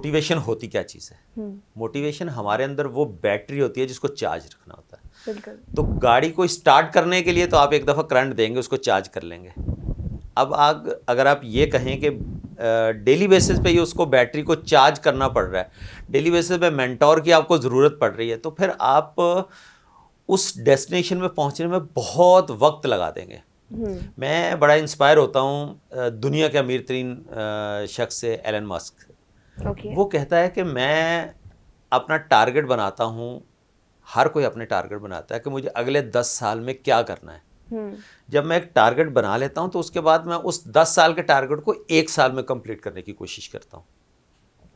Motivation होती क्या चीज़ है? मोटिवेशन हमारे अंदर वो बैटरी होती है जिसको चार्ज रखना होता है। बिल्कुल। तो गाड़ी को स्टार्ट करने के लिए तो आप एक दफ़ा करंट देंगे, उसको चार्ज कर लेंगे। अब अगर आप ये कहें कि डेली बेसिस पे ही उसको बैटरी को चार्ज करना पड़ रहा है, डेली बेसिस पे मेंटोर की आपको ज़रूरत पड़ रही है, तो फिर आप उस डेस्टिनेशन में पहुंचने में बहुत वक्त लगा देंगे। मैं बड़ा इंस्पायर होता हूँ दुनिया के अमीर तरीन शख्स से, एलन मस्क। ओके। वो कहता है कि मैं अपना टारगेट बनाता हूँ, हर कोई अपने टारगेट बनाता है कि मुझे अगले 10 साल में क्या करना है। जब मैं एक टारगेट बना लेता हूँ तो उसके बाद मैं उस 10 साल के टारगेट को 1 साल में कंप्लीट करने की कोशिश करता हूँ।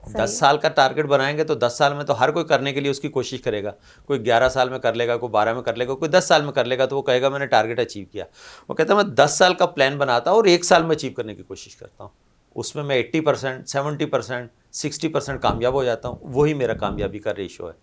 10 साल का टारगेट बनाएंगे तो 10 साल में तो हर कोई करने के लिए उसकी कोशिश करेगा। कोई 11 साल में कर लेगा, कोई 12 में कर लेगा, कोई 10 साल में कर लेगा, तो वो कहेगा मैंने टारगेट अचीव किया। वो कहता है मैं 10 साल का प्लान बनाता हूँ और 1 साल में अचीव करने की कोशिश करता हूँ। उसमें मैं 80%, 70%, 60% कामयाब हो जाता हूँ। वही मेरा कामयाबी का रेशो है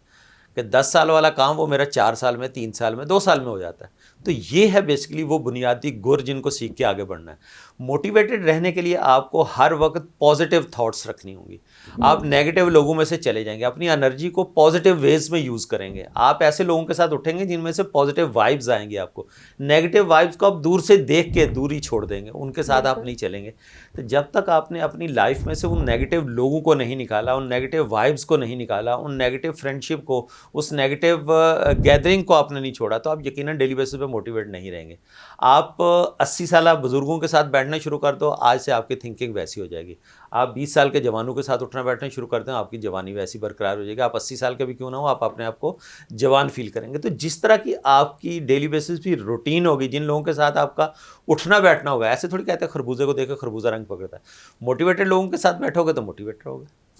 कि 10 साल वाला काम वो मेरा 4 साल में, 3 साल में, 2 साल में हो जाता है। तो ये है बेसिकली वो बुनियादी गुर जिनको सीख के आगे बढ़ना है। मोटिवेटेड रहने के लिए आपको हर वक्त पॉजिटिव थॉट्स रखनी होंगी। आप नेगेटिव लोगों में से चले जाएंगे, अपनी एनर्जी को पॉजिटिव वेज में यूज़ करेंगे। आप ऐसे लोगों के साथ उठेंगे जिनमें से पॉजिटिव वाइब्स आएंगी आपको। नेगेटिव वाइब्स को आप दूर से देख के दूरी छोड़ देंगे, उनके साथ आप नहीं चलेंगे। तो जब तक आपने अपनी लाइफ में से उन नेगेटिव लोगों को नहीं निकाला, उन नेगेटिव वाइब्स को नहीं निकाला, उन नेगेटिव फ्रेंडशिप को, उस नेगेटिव गैदरिंग को आपने नहीं छोड़ा, तो आप यकीनन डेली बेसिस पे मोटिवेट नहीं रहेंगे। आप 80 साल बुजुर्गों के साथ बैठना शुरू कर दो, आज से आपकी थिंकिंग वैसी हो जाएगी। आप 20 साल के जवानों के साथ उठना बैठना शुरू कर दें, आपकी जवानी वैसी बरकरार हो जाएगी। आप 80 साल के भी क्यों ना हो, आप अपने आप को जवान फील करेंगे। तो जिस तरह की आपकी डेली बेसिस भी रूटीन होगी, जिन लोगों के साथ आपका उठना बैठना होगा, ऐसे थोड़ी कहते हैं खरबूजे को देखकर खरबूजा रंग पकड़ता है। मोटिवेटेड लोगों के साथ बैठोगे तो मोटिवेटेड रहोगे।